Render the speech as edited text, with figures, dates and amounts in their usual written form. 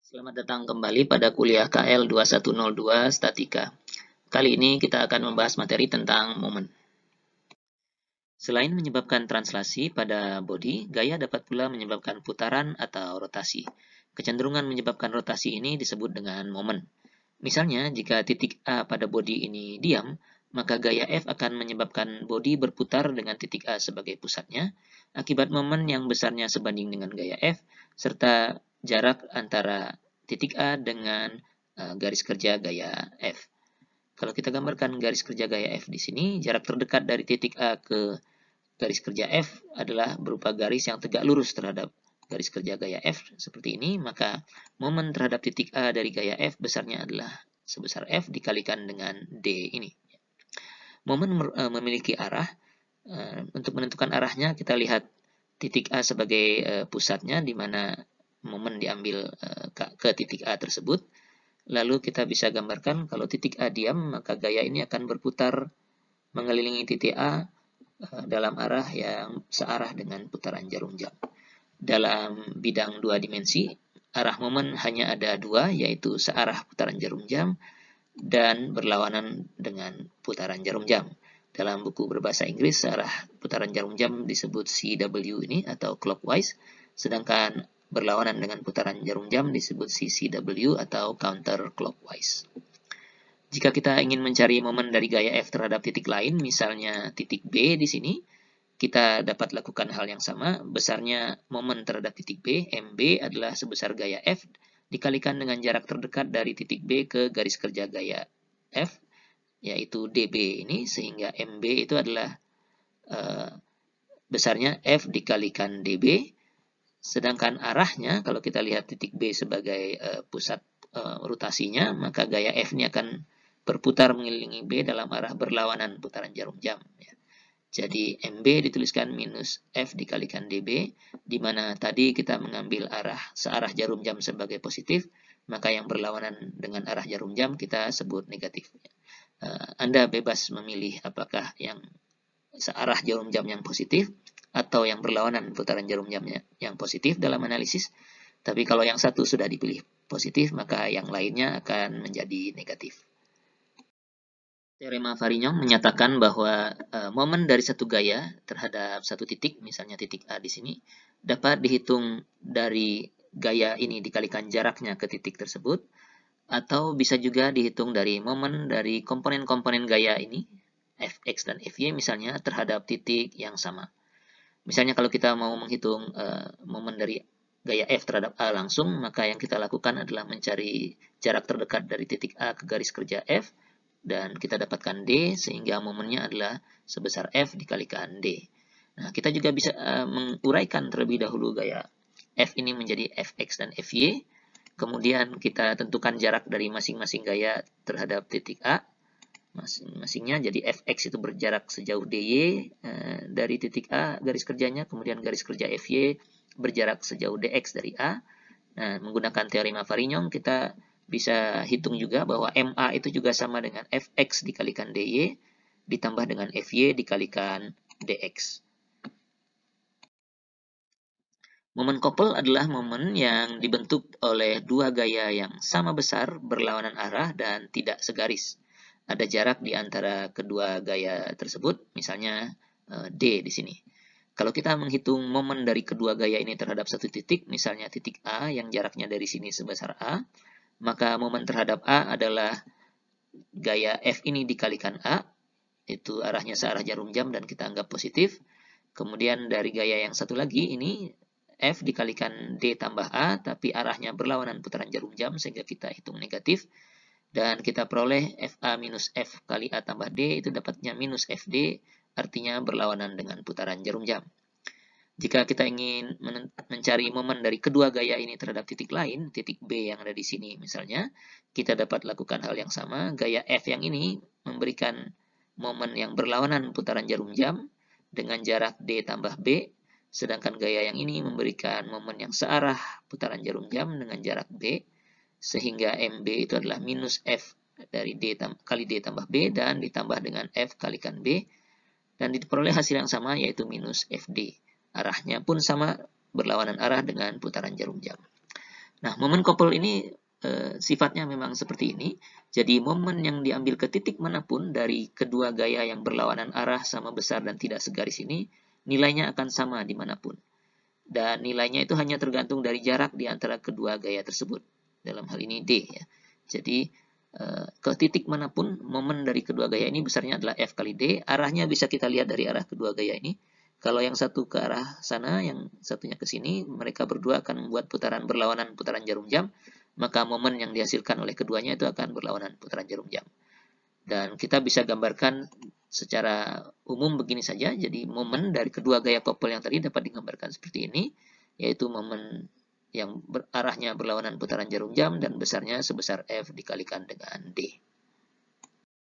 Selamat datang kembali pada kuliah KL 2102 Statika. Kali ini kita akan membahas materi tentang momen. Selain menyebabkan translasi pada bodi, gaya dapat pula menyebabkan putaran atau rotasi. Kecenderungan menyebabkan rotasi ini disebut dengan momen. Misalnya, jika titik A pada bodi ini diam, maka gaya F akan menyebabkan bodi berputar dengan titik A sebagai pusatnya, akibat momen yang besarnya sebanding dengan gaya F, serta jarak antara titik A dengan garis kerja gaya F. Kalau kita gambarkan garis kerja gaya F di sini, jarak terdekat dari titik A ke garis kerja F adalah berupa garis yang tegak lurus terhadap garis kerja gaya F seperti ini, maka momen terhadap titik A dari gaya F besarnya adalah sebesar F dikalikan dengan D ini. Momen memiliki arah. Untuk menentukan arahnya, kita lihat titik A sebagai pusatnya, di mana momen diambil ke titik A tersebut. Lalu kita bisa gambarkan kalau titik A diam, maka gaya ini akan berputar mengelilingi titik A dalam arah yang searah dengan putaran jarum jam. Dalam bidang dua dimensi, arah momen hanya ada dua, yaitu searah putaran jarum jam dan berlawanan dengan putaran jarum jam. Dalam buku berbahasa Inggris, searah putaran jarum jam disebut CW ini atau clockwise, sedangkan berlawanan dengan putaran jarum jam disebut CCW atau counterclockwise. Jika kita ingin mencari momen dari gaya F terhadap titik lain, misalnya titik B di sini, kita dapat lakukan hal yang sama. Besarnya momen terhadap titik B, MB, adalah sebesar gaya F dikalikan dengan jarak terdekat dari titik B ke garis kerja gaya F, yaitu DB ini, sehingga MB itu adalah besarnya F dikalikan DB, sedangkan arahnya, kalau kita lihat titik B sebagai pusat rotasinya, maka gaya F ini akan berputar mengelilingi B dalam arah berlawanan putaran jarum jam. Jadi MB dituliskan minus F dikalikan DB, di mana tadi kita mengambil arah searah jarum jam sebagai positif, maka yang berlawanan dengan arah jarum jam kita sebut negatif. Anda bebas memilih apakah yang searah jarum jam yang positif atau yang berlawanan putaran jarum jamnya yang positif dalam analisis. Tapi kalau yang satu sudah dipilih positif, maka yang lainnya akan menjadi negatif. Teorema Varignon menyatakan bahwa momen dari satu gaya terhadap satu titik, misalnya titik A di sini, dapat dihitung dari gaya ini dikalikan jaraknya ke titik tersebut, atau bisa juga dihitung dari momen dari komponen-komponen gaya ini, Fx dan Fy misalnya, terhadap titik yang sama. Misalnya kalau kita mau menghitung momen dari gaya F terhadap A langsung, maka yang kita lakukan adalah mencari jarak terdekat dari titik A ke garis kerja F, dan kita dapatkan D, sehingga momennya adalah sebesar F dikalikan D. Nah, kita juga bisa menguraikan terlebih dahulu gaya F ini menjadi Fx dan Fy, kemudian kita tentukan jarak dari masing-masing gaya terhadap titik A, masing-masingnya. Jadi Fx itu berjarak sejauh dy dari titik A garis kerjanya, kemudian garis kerja Fy berjarak sejauh dx dari A. Nah, menggunakan teorema Varignon kita bisa hitung juga bahwa MA itu juga sama dengan Fx dikalikan dy ditambah dengan Fy dikalikan dx. Momen couple adalah momen yang dibentuk oleh dua gaya yang sama besar, berlawanan arah, dan tidak segaris. Ada jarak di antara kedua gaya tersebut, misalnya D di sini. Kalau kita menghitung momen dari kedua gaya ini terhadap satu titik, misalnya titik A yang jaraknya dari sini sebesar A, maka momen terhadap A adalah gaya F ini dikalikan A, itu arahnya searah jarum jam dan kita anggap positif. Kemudian dari gaya yang satu lagi ini, F dikalikan D tambah A, tapi arahnya berlawanan putaran jarum jam sehingga kita hitung negatif. Dan kita peroleh FA minus F kali A tambah D itu dapatnya minus FD, artinya berlawanan dengan putaran jarum jam. Jika kita ingin mencari momen dari kedua gaya ini terhadap titik lain, titik B yang ada di sini misalnya, kita dapat lakukan hal yang sama. Gaya F yang ini memberikan momen yang berlawanan putaran jarum jam dengan jarak D tambah B, sedangkan gaya yang ini memberikan momen yang searah putaran jarum jam dengan jarak B, sehingga MB itu adalah minus F dari D kali D tambah B dan ditambah dengan F kalikan B, dan diperoleh hasil yang sama yaitu minus FD. Arahnya pun sama, berlawanan arah dengan putaran jarum jam. Nah, momen couple ini sifatnya memang seperti ini. Jadi momen yang diambil ke titik manapun dari kedua gaya yang berlawanan arah sama besar dan tidak segaris ini, nilainya akan sama dimanapun. Dan nilainya itu hanya tergantung dari jarak di antara kedua gaya tersebut. Dalam hal ini D ya. Jadi ke titik manapun momen dari kedua gaya ini besarnya adalah F kali D. Arahnya bisa kita lihat dari arah kedua gaya ini. Kalau yang satu ke arah sana, yang satunya ke sini, mereka berdua akan membuat putaran berlawanan putaran jarum jam, maka momen yang dihasilkan oleh keduanya itu akan berlawanan putaran jarum jam. Dan kita bisa gambarkan secara umum begini saja. Jadi momen dari kedua gaya couple yang tadi dapat digambarkan seperti ini, yaitu momen yang arahnya berlawanan putaran jarum jam dan besarnya sebesar F dikalikan dengan D.